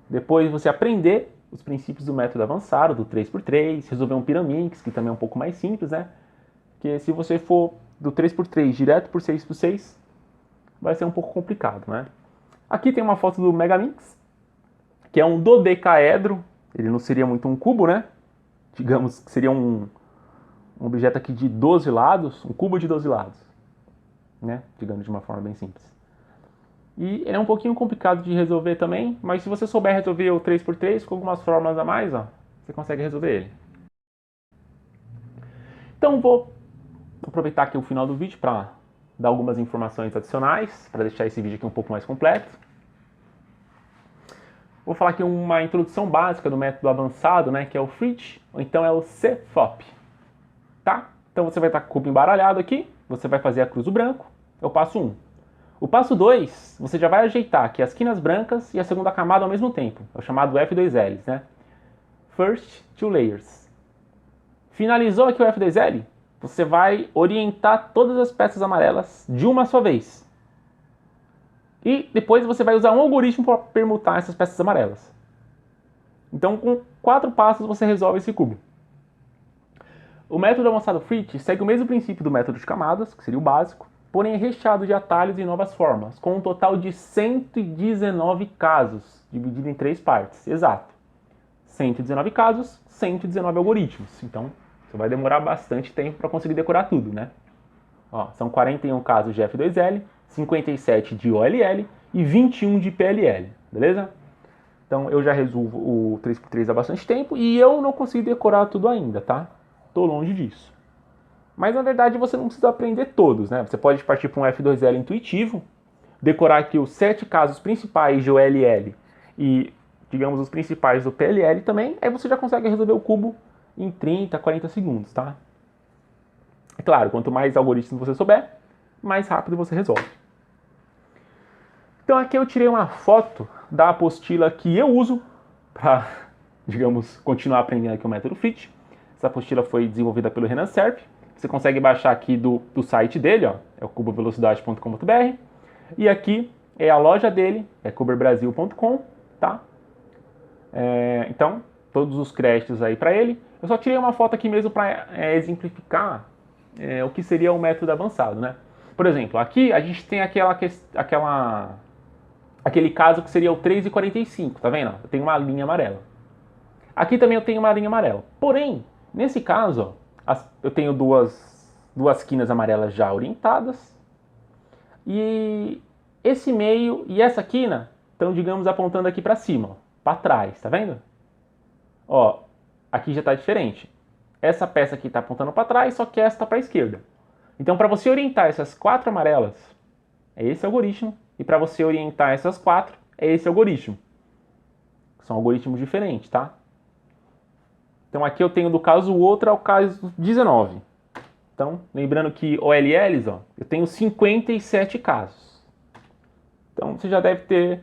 depois você aprender os princípios do método avançado, do 3x3, resolver um Pyraminx, que também é um pouco mais simples, né? Porque se você for do 3x3 direto por 6x6, vai ser um pouco complicado, né? Aqui tem uma foto do Megaminx, que é um dodecaedro. Ele não seria muito um cubo, né? Digamos que seria um objeto aqui de 12 lados, um cubo de 12 lados, né? Digamos de uma forma bem simples. E ele é um pouquinho complicado de resolver também, mas se você souber resolver o 3x3 com algumas formas a mais, você consegue resolver ele. Então vou aproveitar aqui o final do vídeo para dar algumas informações adicionais, para deixar esse vídeo aqui um pouco mais completo. Vou falar aqui uma introdução básica do método avançado, né, que é o FRIT, ou então é o CFOP, tá? Então você vai estar com o cubo embaralhado aqui, você vai fazer a cruz do branco, é o passo 1. O passo 2, você já vai ajeitar aqui as quinas brancas e a segunda camada ao mesmo tempo, é o chamado F2L, né? First Two Layers. Finalizou aqui o F2L, você vai orientar todas as peças amarelas de uma só vez. E depois você vai usar um algoritmo para permutar essas peças amarelas. Então, com 4 passos, você resolve esse cubo. O método avançado FRIT segue o mesmo princípio do método de camadas, que seria o básico, porém é recheado de atalhos e novas formas, com um total de 119 casos, dividido em 3 partes. Exato. 119 casos, 119 algoritmos. Então, você vai demorar bastante tempo para conseguir decorar tudo, né? Ó, são 41 casos de F2L, 57 de OLL e 21 de PLL, beleza? Então eu já resolvo o 3x3 há bastante tempo e eu não consigo decorar tudo ainda, tá? Tô longe disso. Mas na verdade você não precisa aprender todos, né? Você pode partir para um F2L intuitivo, decorar aqui os 7 casos principais de OLL e, digamos, os principais do PLL também, aí você já consegue resolver o cubo em 30, 40 segundos, tá? É claro, quanto mais algoritmos você souber, mais rápido você resolve. Então aqui eu tirei uma foto da apostila que eu uso para, digamos, continuar aprendendo aqui o método FRIT. Essa apostila foi desenvolvida pelo Renan Serp. Você consegue baixar aqui do site dele, ó, é o cubovelocidade.com.br. E aqui é a loja dele, é cuberbrasil.com, tá? Então, todos os créditos aí para ele. Eu só tirei uma foto aqui mesmo para exemplificar o que seria o método avançado, né? Por exemplo, aqui a gente tem aquele caso que seria o 3,45, tá vendo? Eu tenho uma linha amarela. Aqui também eu tenho uma linha amarela. Porém, nesse caso, ó, eu tenho duas quinas amarelas já orientadas. E esse meio e essa quina estão, digamos, apontando aqui para cima, para trás, tá vendo? Ó, aqui já está diferente. Essa peça aqui está apontando para trás, só que essa está para a esquerda. Então, para você orientar essas 4 amarelas, é esse algoritmo. E para você orientar essas 4, é esse algoritmo. São algoritmos diferentes, tá? Então aqui eu tenho do caso o outro é o caso 19. Então, lembrando que OLLs, ó, eu tenho 57 casos. Então você já deve ter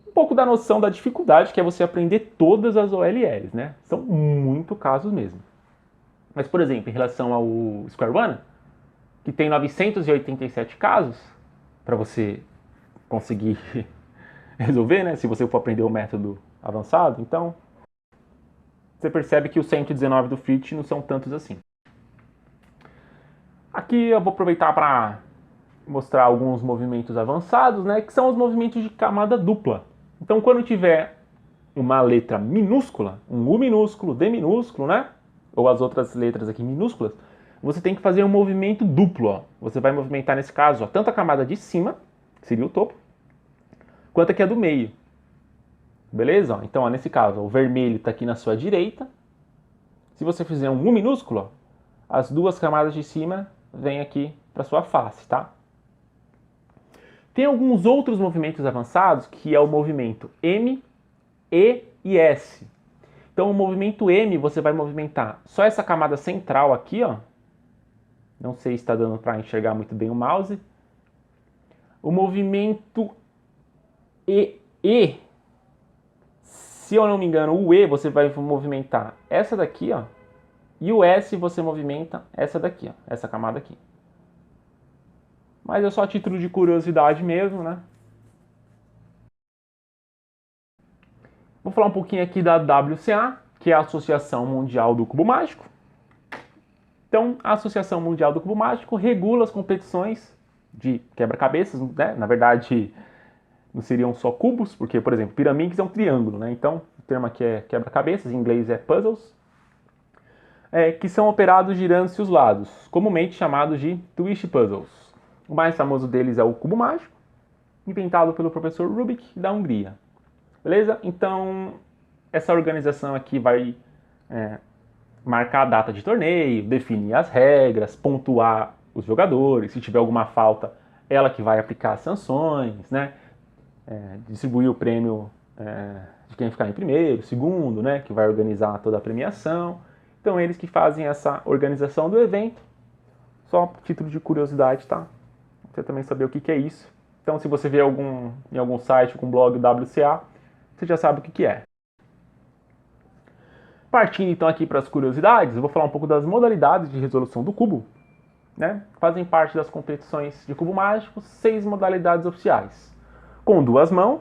um pouco da noção da dificuldade que é você aprender todas as OLLs, né? São muito casos mesmo. Mas, por exemplo, em relação ao Square One, que tem 987 casos, para você conseguir resolver, né? Se você for aprender o método avançado, então você percebe que os 119 do FRIT não são tantos assim. Aqui eu vou aproveitar para mostrar alguns movimentos avançados, né? Que são os movimentos de camada dupla. Então, quando tiver uma letra minúscula, um U minúsculo, D minúsculo, né? Ou as outras letras aqui minúsculas, você tem que fazer um movimento duplo, ó. Você vai movimentar, nesse caso, ó, tanto a camada de cima, que seria o topo, quanto aqui a do meio. Beleza? Então, ó, nesse caso, ó, o vermelho está aqui na sua direita. Se você fizer um U minúsculo, ó, as 2 camadas de cima vêm aqui para sua face, tá? Tem alguns outros movimentos avançados, que é o movimento M, E e S. Então, o movimento M, você vai movimentar só essa camada central aqui, ó. Não sei se está dando para enxergar muito bem o mouse. O movimento E, se eu não me engano, o E você vai movimentar essa daqui, ó. E o S você movimenta essa daqui, ó. Essa camada aqui. Mas é só a título de curiosidade mesmo, né? Vou falar um pouquinho aqui da WCA, que é a Associação Mundial do Cubo Mágico. Então, a Associação Mundial do Cubo Mágico regula as competições de quebra-cabeças, né? Na verdade, não seriam só cubos, porque, por exemplo, pirâmides é um triângulo, né? Então, o termo aqui é quebra-cabeças, em inglês é puzzles, que são operados girando-se os lados, comumente chamados de twist puzzles. O mais famoso deles é o cubo mágico, inventado pelo professor Rubik da Hungria. Beleza? Então, essa organização aqui vai marcar a data de torneio, definir as regras, pontuar os jogadores, se tiver alguma falta, ela que vai aplicar as sanções, né? Distribuir o prêmio de quem ficar em primeiro, segundo, né, que vai organizar toda a premiação. Então eles que fazem essa organização do evento, só título de curiosidade, tá? Você também saber o que é isso. Então se você vê em algum site com blog WCA, você já sabe o que é. Partindo então aqui para as curiosidades, eu vou falar um pouco das modalidades de resolução do cubo. Né? Fazem parte das competições de cubo mágico 6 modalidades oficiais. Com 2 mãos,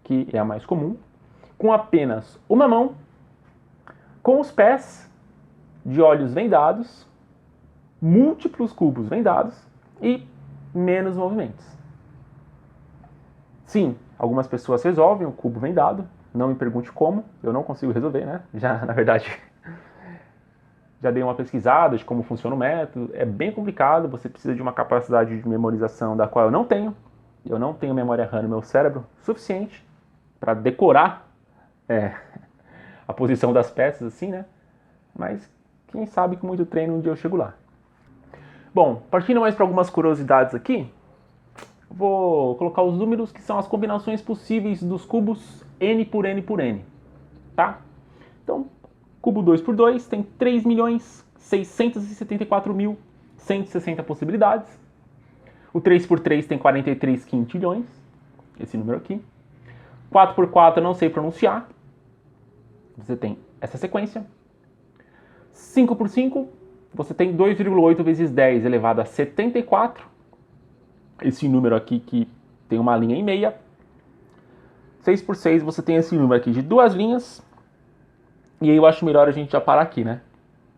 que é a mais comum, com apenas uma mão, com os pés, de olhos vendados, múltiplos cubos vendados e menos movimentos. Sim, algumas pessoas resolvem o cubo vendado, não me pergunte como, eu não consigo resolver, né? Já, na verdade, já dei uma pesquisada de como funciona o método, é bem complicado, você precisa de uma capacidade de memorização da qual eu não tenho memória RAM no meu cérebro suficiente para decorar a posição das peças assim, né? Mas quem sabe com muito treino um dia eu chego lá. Bom, partindo mais para algumas curiosidades aqui, vou colocar os números que são as combinações possíveis dos cubos n por n por n, tá? Então, cubo 2x2 tem 3.674.160 possibilidades. O 3x3 tem 43 quintilhões, esse número aqui. 4x4 eu não sei pronunciar, você tem essa sequência. 5x5, você tem 2,8 vezes 10 elevado a 74, esse número aqui que tem uma linha e meia. 6x6, você tem esse número aqui de 2 linhas. E aí eu acho melhor a gente já parar aqui, né?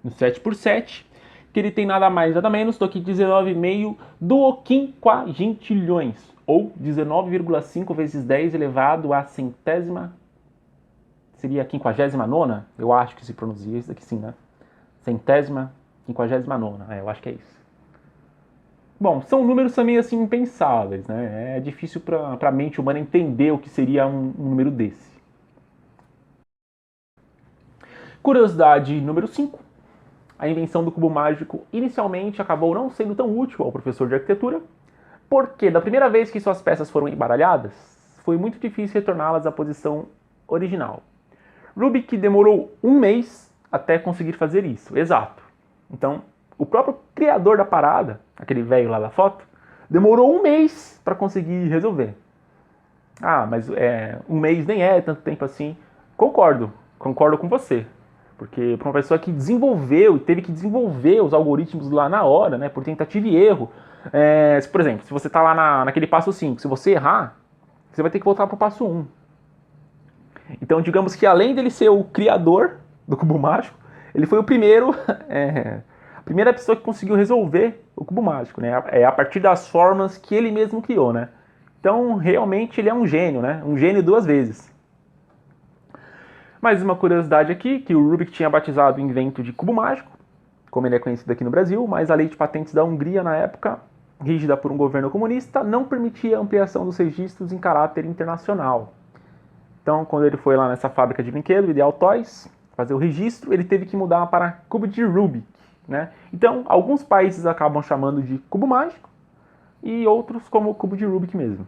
No 7x7, que ele tem nada mais nada menos do que 19,5 duoquinquagintilhões, ou 19,5 vezes 10 elevado a centésima, seria a 59ª? Eu acho que se pronuncia isso daqui sim, né? Centésima, 59ª, eu acho que é isso. Bom, são números também assim impensáveis, né? É difícil para a mente humana entender o que seria um número desse. Curiosidade número 5. A invenção do cubo mágico inicialmente acabou não sendo tão útil ao professor de arquitetura, porque da primeira vez que suas peças foram embaralhadas, foi muito difícil retorná-las à posição original. Rubik demorou 1 mês até conseguir fazer isso, exato. Então, o próprio criador da parada, aquele velho lá da foto, demorou 1 mês para conseguir resolver. Ah, mas 1 mês nem é tanto tempo assim. Concordo com você. Porque para uma pessoa que desenvolveu e teve que desenvolver os algoritmos lá na hora, né, por tentativa e erro. Por exemplo, se você está lá naquele passo 5, se você errar, você vai ter que voltar para o passo 1. Então, digamos que além dele ser o criador do cubo mágico, ele foi o primeiro, a primeira pessoa que conseguiu resolver o cubo mágico, né? A partir das formas que ele mesmo criou, né? Então, realmente, ele é um gênio, né? Um gênio 2 vezes. Mais uma curiosidade aqui, que o Rubik tinha batizado o invento de cubo mágico, como ele é conhecido aqui no Brasil, mas a lei de patentes da Hungria, na época, rígida por um governo comunista, não permitia a ampliação dos registros em caráter internacional. Então, quando ele foi lá nessa fábrica de brinquedo, Ideal Toys, fazer o registro, ele teve que mudar para cubo de Rubik, né? Então, alguns países acabam chamando de cubo mágico e outros como cubo de Rubik mesmo.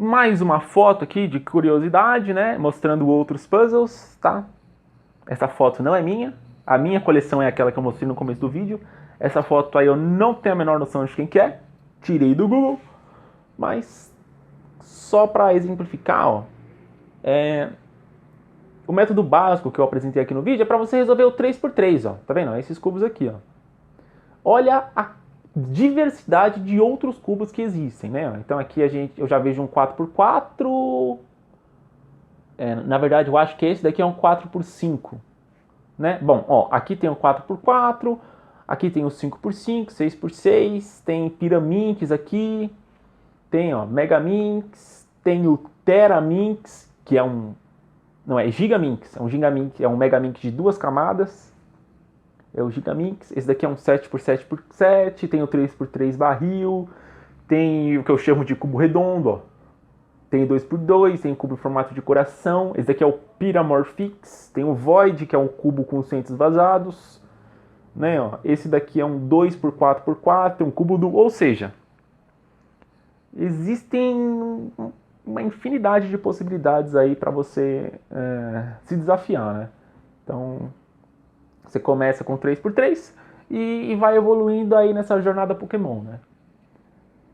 Mais uma foto aqui de curiosidade, né? Mostrando outros puzzles, tá? Essa foto não é minha. A minha coleção é aquela que eu mostrei no começo do vídeo. Essa foto aí eu não tenho a menor noção de quem que é. Tirei do Google. Mas só para exemplificar, ó, o método básico que eu apresentei aqui no vídeo é para você resolver o 3x3, ó. Tá vendo? Esses cubos aqui, ó. Olha a diversidade de outros cubos que existem, né? Então aqui eu já vejo um 4x4. Na verdade, eu acho que esse daqui é um 4x5, né? Bom, ó, aqui tem o 4x4, aqui tem o 5x5, 6x6, tem Pyraminx aqui, tem, ó, Megaminx, tem o Teraminx, que é um... Não, é Gigaminx, é um Megaminx de 2 camadas. É o Gigaminx. Esse daqui é um 7x7x7, tem o 3x3 barril, tem o que eu chamo de cubo redondo, ó. Tem o 2x2, tem o cubo em formato de coração. Esse daqui é o Pyramorphix, tem o Void, que é um cubo com centros vazados, né, ó. Esse daqui é um 2x4x4, um cubo duplo, ou seja, existem uma infinidade de possibilidades aí para você se desafiar, né? Então, você começa com 3x3 e vai evoluindo aí nessa jornada Pokémon, né?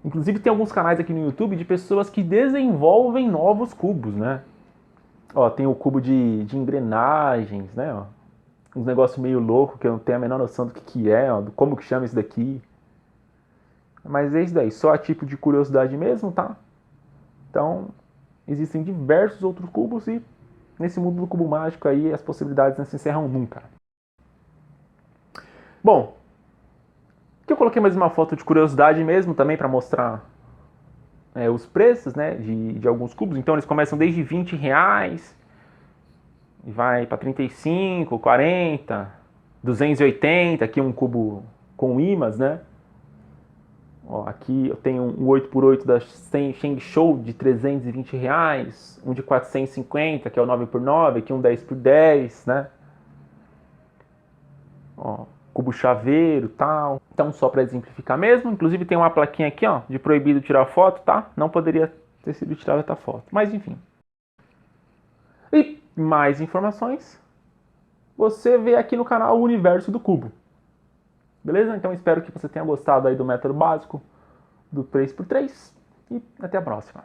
Inclusive tem alguns canais aqui no YouTube de pessoas que desenvolvem novos cubos, né? Ó, tem o cubo de engrenagens, né? Ó, uns negócios meio louco que eu não tenho a menor noção do que é, ó, do como que chama isso daqui. Mas é isso daí, só a tipo de curiosidade mesmo, tá? Então, existem diversos outros cubos e nesse mundo do cubo mágico aí as possibilidades não se encerram nunca. Bom, aqui eu coloquei mais uma foto de curiosidade mesmo também para mostrar os preços, né, de alguns cubos. Então eles começam desde R$20 e vai para 35, 40, 280, aqui um cubo com imãs, né? Ó, aqui eu tenho um 8x8 da Sheng Show de R$320, um de 450, que é o 9x9, aqui um 10x10, né? Ó, cubo chaveiro, tal. Então, só para exemplificar mesmo, inclusive tem uma plaquinha aqui, ó, de proibido tirar foto, tá? Não poderia ter sido tirada essa foto, mas enfim. E mais informações você vê aqui no canal Universo do Cubo. Beleza? Então espero que você tenha gostado aí do método básico do 3x3 e até a próxima.